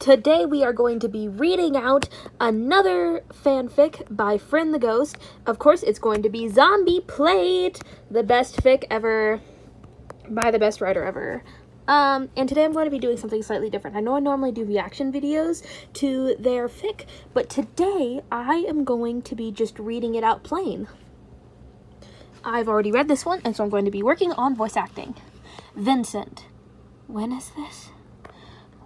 Today we are going to be reading out another fanfic by Friend the Ghost. Of course, it's going to be Zombie Plate, the best fic ever by the best writer ever. And today I'm going to be doing something slightly different. I know I normally do reaction videos to their fic, but today I am going to be just reading it out plain. I've already read this one, and so I'm going to be working on voice acting. Vincent. When is this?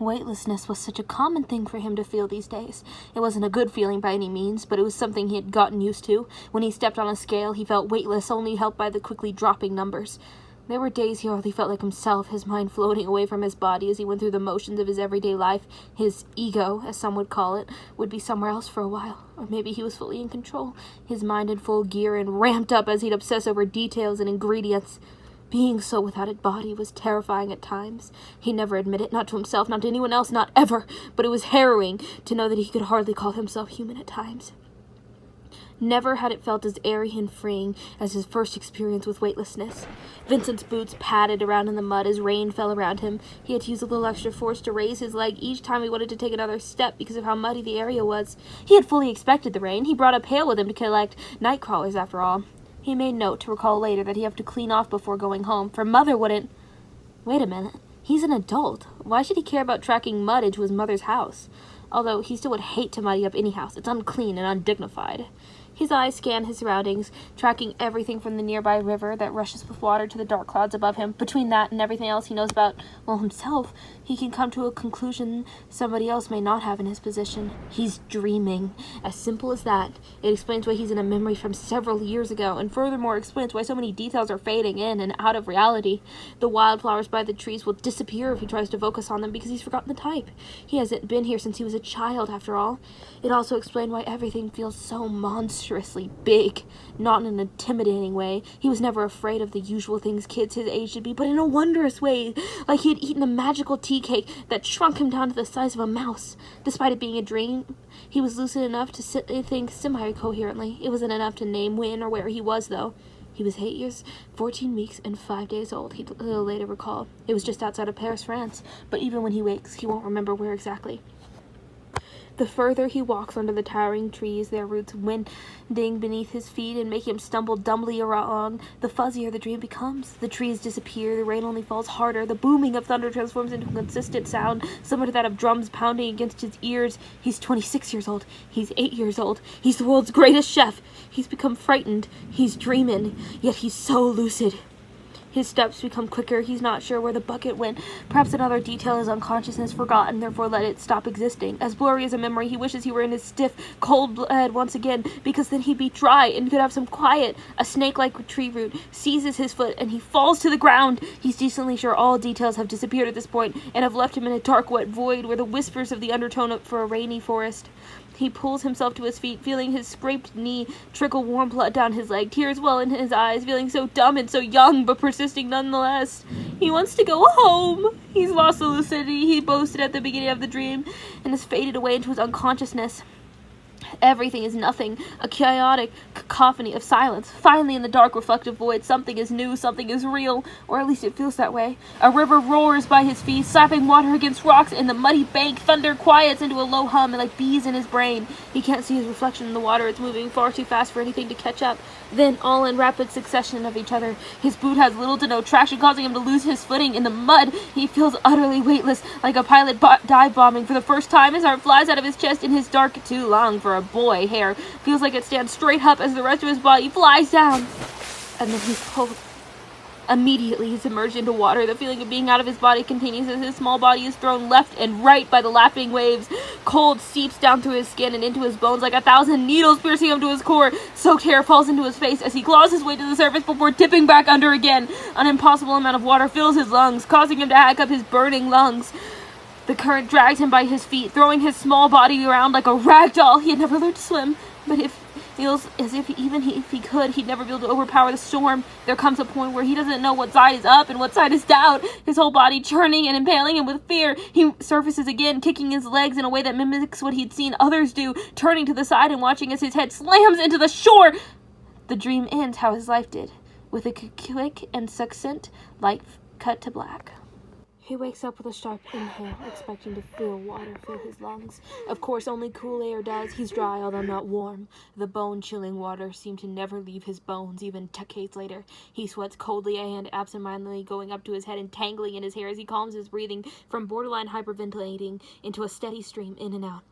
Weightlessness was such a common thing for him to feel these days. It wasn't a good feeling by any means, but it was something he had gotten used to. When he stepped on a scale, he felt weightless, only helped by the quickly dropping numbers. There were days he hardly felt like himself, his mind floating away from his body as he went through the motions of his everyday life. His ego, as some would call it, would be somewhere else for a while. Or maybe he was fully in control, his mind in full gear and ramped up as he'd obsess over details and ingredients. Being so without a body was terrifying at times. He never admitted it, not to himself, not to anyone else, not ever, but it was harrowing to know that he could hardly call himself human at times. Never had it felt as airy and freeing as his first experience with weightlessness. Vincent's boots padded around in the mud as rain fell around him. He had to use a little extra force to raise his leg each time he wanted to take another step because of how muddy the area was. He had fully expected the rain. He brought a pail with him to collect night crawlers after all. He made note to recall later that he had to clean off before going home, for Mother wouldn't... Wait a minute. He's an adult. Why should he care about tracking mud into his mother's house? Although he still would hate to muddy up any house. It's unclean and undignified. His eyes scanned his surroundings, tracking everything from the nearby river that rushes with water to the dark clouds above him. Between that and everything else he knows about, well, himself, he can come to a conclusion somebody else may not have in his position. He's dreaming. As simple as that. It explains why he's in a memory from several years ago, and furthermore explains why so many details are fading in and out of reality. The wildflowers by the trees will disappear if he tries to focus on them because he's forgotten the type. He hasn't been here since he was a child, after all. It also explained why everything feels so monstrously big, not in an intimidating way. He was never afraid of the usual things kids his age should be, but in a wondrous way, like he had eaten a magical tea cake that shrunk him down to the size of a mouse. Despite it being a dream, he was lucid enough to think semi-coherently. It wasn't enough to name when or where he was, though. He was 8 years, 14 weeks, and 5 days old, he'd later recall. It was just outside of Paris, France, but even when he wakes, he won't remember where exactly. The further he walks under the towering trees, their roots winding beneath his feet and making him stumble dumbly along, the fuzzier the dream becomes. The trees disappear, the rain only falls harder, the booming of thunder transforms into a consistent sound, similar to that of drums pounding against his ears. He's 26 years old. He's 8 years old. He's the world's greatest chef. He's become frightened. He's dreaming, yet he's so lucid. His steps become quicker. He's not sure where the bucket went. Perhaps another detail in his unconsciousness forgotten, therefore let it stop existing. As blurry as a memory, he wishes he were in his stiff, cold blood once again, because then he'd be dry and could have some quiet. A snake-like tree root seizes his foot, and he falls to the ground. He's decently sure all details have disappeared at this point, and have left him in a dark, wet void where the whispers of the undertone for a rainy forest. He pulls himself to his feet, feeling his scraped knee trickle warm blood down his leg, tears well in his eyes, feeling so dumb and so young, but persisting nonetheless. He wants to go home. He's lost the lucidity he boasted at the beginning of the dream, and has faded away into his unconsciousness. Everything is nothing, a chaotic cacophony of silence. Finally, in the dark, reflective void, something is new, something is real, or at least it feels that way. A river roars by his feet, slapping water against rocks, and the muddy bank thunder quiets into a low hum like bees in his brain. He can't see his reflection in the water, it's moving far too fast for anything to catch up. Then, all in rapid succession of each other, his boot has little to no traction, causing him to lose his footing in the mud. He feels utterly weightless, like a pilot dive bombing. For the first time, his heart flies out of his chest, and his dark, too long for a boy, hair feels like it stands straight up as the rest of his body flies down. And then he's pulled. Immediately, he's submerged into water. The feeling of being out of his body continues as his small body is thrown left and right by the lapping waves. Cold seeps down through his skin and into his bones like 1,000 needles piercing him to his core. Soaked hair falls into his face as he claws his way to the surface before dipping back under again. An impossible amount of water fills his lungs, causing him to hack up his burning lungs. The current drags him by his feet, throwing his small body around like a rag doll. He had never learned to swim, but it feels as if even if he could, he'd never be able to overpower the storm. There comes a point where he doesn't know what side is up and what side is down, his whole body churning and impaling him with fear. He surfaces again, kicking his legs in a way that mimics what he'd seen others do, turning to the side and watching as his head slams into the shore. The dream ends how his life did, with a quick and succinct light cut to black. He wakes up with a sharp inhale, expecting to feel water fill his lungs. Of course, only cool air does. He's dry, although not warm. The bone-chilling water seemed to never leave his bones, even decades later. He sweats coldly, a hand absentmindedly going up to his head and tangling in his hair as he calms his breathing from borderline hyperventilating into a steady stream in and out.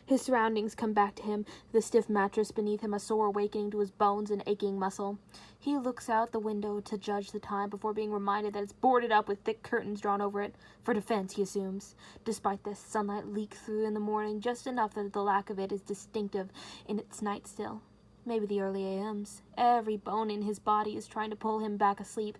His surroundings come back to him, the stiff mattress beneath him, a sore awakening to his bones and aching muscle. He looks out the window to judge the time before being reminded that it's boarded up with thick curtains drawn over it. For defense, he assumes. Despite this, sunlight leaks through in the morning, just enough that the lack of it is distinctive in its night still. Maybe the early AMs. Every bone in his body is trying to pull him back asleep,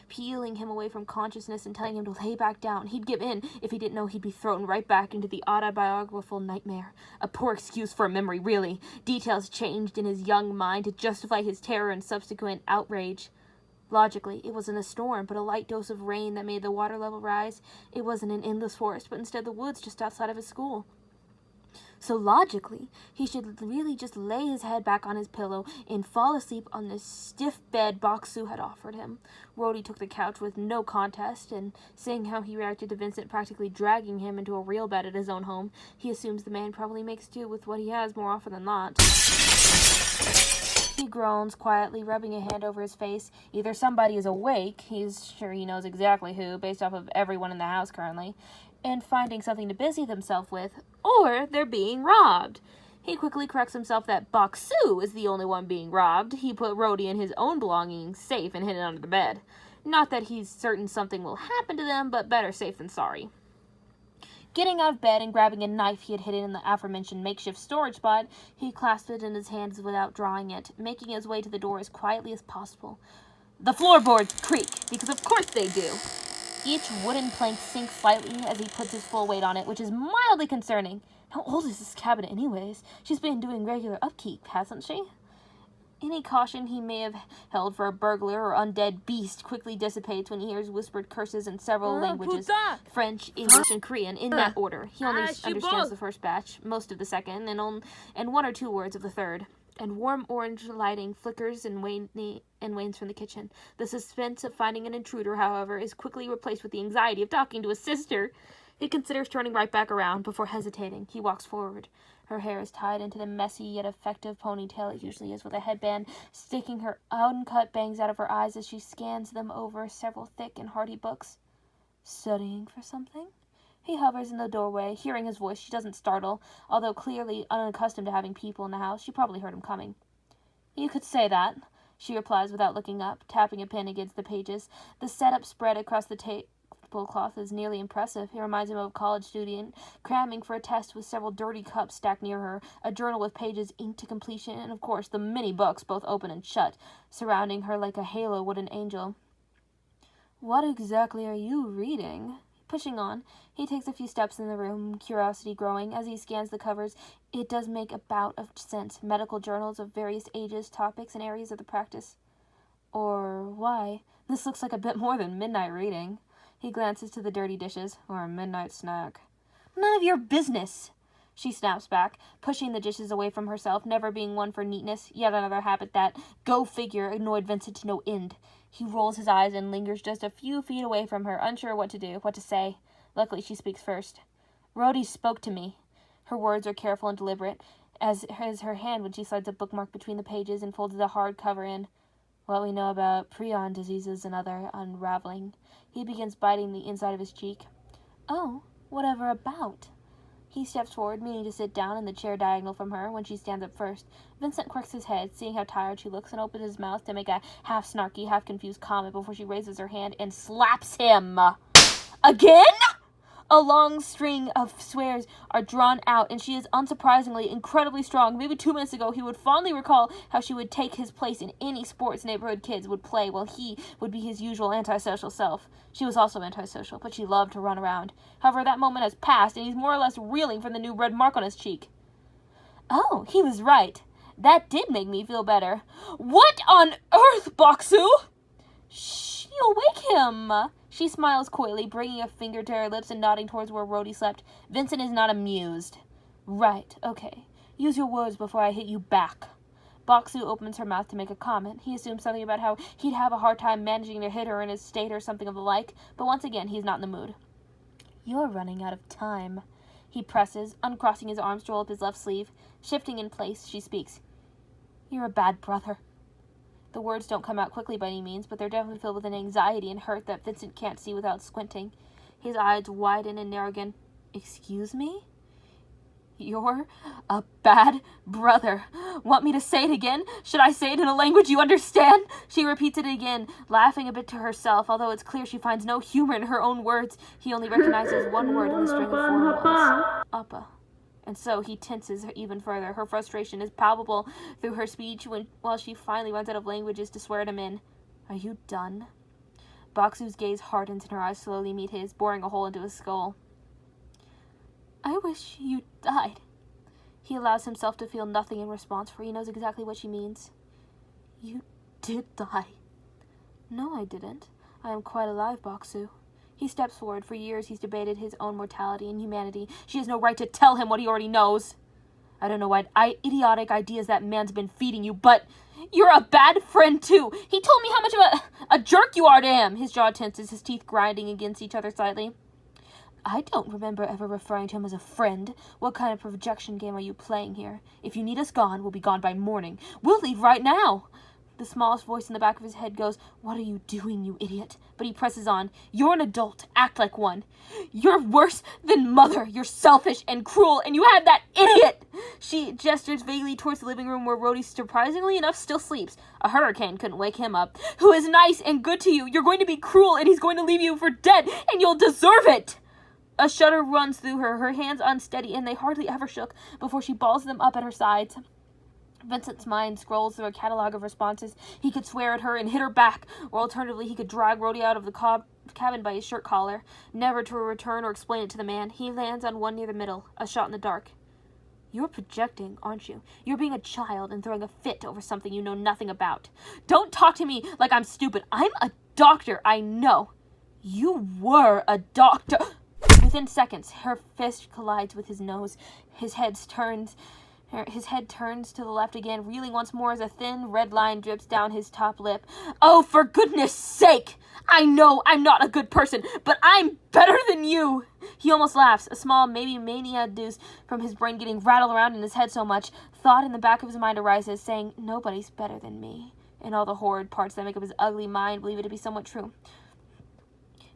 peeling him away from consciousness and telling him to lay back down. He'd give in if he didn't know he'd be thrown right back into the autobiographical nightmare. A poor excuse for a memory, really. Details changed in his young mind to justify his terror and subsequent outrage. Logically, it wasn't a storm, but a light dose of rain that made the water level rise. It wasn't an endless forest, but instead the woods just outside of his school. So logically, he should really just lay his head back on his pillow and fall asleep on the stiff bed Boxu had offered him. Rhodey took the couch with no contest, and seeing how he reacted to Vincent practically dragging him into a real bed at his own home, he assumes the man probably makes do with what he has more often than not. He groans quietly, rubbing a hand over his face. Either somebody is awake, he's sure he knows exactly who, based off of everyone in the house currently, and finding something to busy themselves with, or they're being robbed. He quickly corrects himself that Boxu is the only one being robbed. He put Rhodey and his own belongings safe and hid it under the bed. Not that he's certain something will happen to them, but better safe than sorry. Getting out of bed and grabbing a knife he had hidden in the aforementioned makeshift storage spot, he clasped it in his hands without drawing it, making his way to the door as quietly as possible. The floorboards creak, because of course they do. Each wooden plank sinks slightly as he puts his full weight on it, which is mildly concerning. How old is this cabinet anyways? She's been doing regular upkeep, hasn't she? Any caution he may have held for a burglar or undead beast quickly dissipates when he hears whispered curses in several languages, French, English, and Korean, in that order. He only understands the first batch, most of the second, and one or two words of the third. And warm orange lighting flickers and wanes from the kitchen. The suspense of finding an intruder, however, is quickly replaced with the anxiety of talking to his sister. He considers turning right back around before hesitating. He walks forward. Her hair is tied into the messy yet effective ponytail it usually is, with a headband sticking her uncut bangs out of her eyes as she scans them over several thick and hearty books. Studying for something? He hovers in the doorway. Hearing his voice, she doesn't startle. Although clearly unaccustomed to having people in the house, she probably heard him coming. You could say that, she replies without looking up, tapping a pen against the pages. The setup spread across the tablecloth is nearly impressive. It reminds him of a college student cramming for a test with several dirty cups stacked near her, a journal with pages inked to completion, and of course the many books, both open and shut, surrounding her like a halo would an angel. What exactly are you reading? Pushing on, he takes a few steps in the room, curiosity growing. As he scans the covers, it does make a bout of sense. Medical journals of various ages, topics, and areas of the practice. Or why? This looks like a bit more than midnight reading. He glances to the dirty dishes, or a midnight snack. None of your business, she snaps back, pushing the dishes away from herself, never being one for neatness, yet another habit that, go figure, annoyed Vincent to no end. He rolls his eyes and lingers just a few feet away from her, unsure what to do, what to say. Luckily, she speaks first. Rhodey spoke to me. Her words are careful and deliberate, as is her hand when she slides a bookmark between the pages and folds the hard cover in. What we know about prion diseases and other unraveling. He begins biting the inside of his cheek. Oh, whatever about? He steps forward, meaning to sit down in the chair diagonal from her when she stands up first. Vincent quirks his head, seeing how tired she looks, and opens his mouth to make a half-snarky, half-confused comment before she raises her hand and slaps him. Again? A long string of swears are drawn out, and she is unsurprisingly incredibly strong. Maybe 2 minutes ago, he would fondly recall how she would take his place in any sports neighborhood kids would play, while he would be his usual antisocial self. She was also antisocial, but she loved to run around. However, that moment has passed, and he's more or less reeling from the new red mark on his cheek. Oh, he was right. That did make me feel better. What on earth, Boxu? Shh, you'll wake him. She smiles coyly, bringing a finger to her lips and nodding towards where Rhodey slept. Vincent is not amused. Right, okay. Use your words before I hit you back. Boxu opens her mouth to make a comment. He assumes something about how he'd have a hard time managing to hit her in his state or something of the like, but once again, he's not in the mood. You're running out of time. He presses, uncrossing his arms to roll up his left sleeve. Shifting in place, she speaks. You're a bad brother. The words don't come out quickly by any means, but they're definitely filled with an anxiety and hurt that Vincent can't see without squinting. His eyes widen and narrow again. Excuse me? You're a bad brother. Want me to say it again? Should I say it in a language you understand? She repeats it again, laughing a bit to herself, although it's clear she finds no humor in her own words. He only recognizes one word in the string of foreign ones. Appa. And so he tenses her even further. Her frustration is palpable through her speech while she finally runs out of languages to swear at him in. Are you done? Boxu's gaze hardens and her eyes slowly meet his, boring a hole into his skull. I wish you died. He allows himself to feel nothing in response, for he knows exactly what she means. You did die. No, I didn't. I am quite alive, Boxu. He steps forward. For years he's debated his own mortality and humanity. She has no right to tell him what he already knows. I don't know what idiotic ideas that man's been feeding you, but you're a bad friend, too. He told me how much of a jerk you are to him. His jaw tenses, his teeth grinding against each other slightly. I don't remember ever referring to him as a friend. What kind of projection game are you playing here? If you need us gone, we'll be gone by morning. We'll leave right now. The smallest voice in the back of his head goes, What are you doing, you idiot? But he presses on. You're an adult. Act like one. You're worse than mother. You're selfish and cruel, and you had that idiot. She gestures vaguely towards the living room where Rhodey, surprisingly enough, still sleeps. A hurricane couldn't wake him up. Who is nice and good to you. You're going to be cruel, and he's going to leave you for dead, and you'll deserve it. A shudder runs through her, her hands unsteady, and they hardly ever shook before she balls them up at her sides. Vincent's mind scrolls through a catalog of responses. He could swear at her and hit her back, or alternatively he could drag Rhodey out of the cabin by his shirt collar, never to return or explain it to the man. He lands on one near the middle, a shot in the dark. You're projecting, aren't you? You're being a child and throwing a fit over something you know nothing about. Don't talk to me like I'm stupid. I'm a doctor, I know. You were a doctor. Within seconds, her fist collides with his nose. His head turns to the left again, reeling once more as a thin red line drips down his top lip. Oh, for goodness sake! I know I'm not a good person, but I'm better than you! He almost laughs, a small, maybe mania induced from his brain getting rattled around in his head so much. Thought in the back of his mind arises, saying, Nobody's better than me. And all the horrid parts that make up his ugly mind believe it to be somewhat true.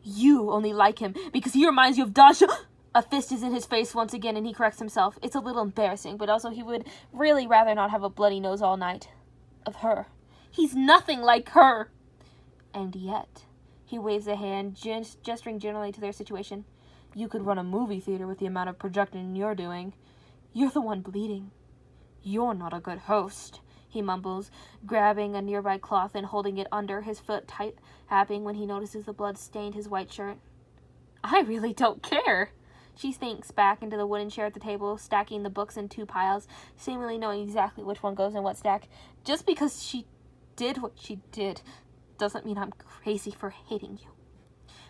You only like him because he reminds you of Dasha. A fist is in his face once again, and he corrects himself. It's a little embarrassing, but also he would really rather not have a bloody nose all night. Of her. He's nothing like her. And yet, he waves a hand, gesturing generally to their situation. You could run a movie theater with the amount of projecting you're doing. You're the one bleeding. You're not a good host, he mumbles, grabbing a nearby cloth and holding it under his foot, tight tapping when he notices the blood stained his white shirt. I really don't care. She sinks back into the wooden chair at the table, stacking the books in two piles, seemingly knowing exactly which one goes in what stack. Just because she did what she did doesn't mean I'm crazy for hating you.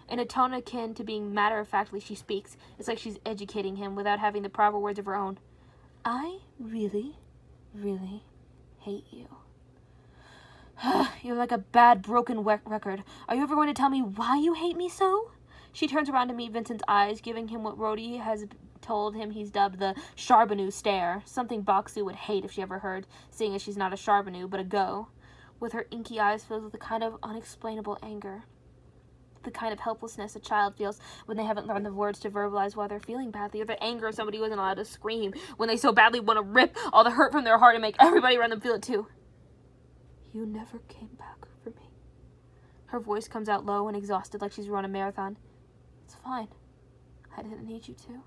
In a tone akin to being matter-of-factly, she speaks. It's like she's educating him without having the proper words of her own. I really, really hate you. You're like a bad, broken record. Are you ever going to tell me why you hate me so? She turns around to meet Vincent's eyes, giving him what Rhodey has told him he's dubbed the Charbonneau stare, something Boxu would hate if she ever heard, seeing as she's not a Charbonneau, but a Go, with her inky eyes filled with a kind of unexplainable anger. The kind of helplessness a child feels when they haven't learned the words to verbalize why they're feeling badly, or the anger of somebody who isn't allowed to scream when they so badly want to rip all the hurt from their heart and make everybody around them feel it too. You never came back for me. Her voice comes out low and exhausted like she's run a marathon. It's fine. I didn't need you to.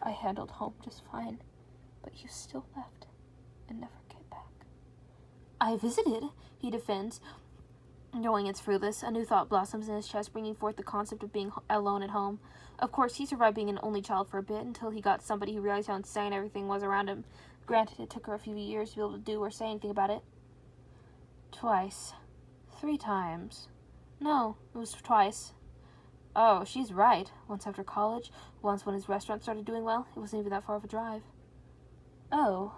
I handled home just fine, but you still left and never came back. I visited, he defends, knowing it's fruitless. A new thought blossoms in his chest, bringing forth the concept of being alone at home. Of course, he survived being an only child for a bit until he got somebody who realized how insane everything was around him. Granted, it took her a few years to be able to do or say anything about it. Twice. 3 times. No, it was twice. Oh, she's right. Once after college, once when his restaurant started doing well. It wasn't even that far of a drive. Oh,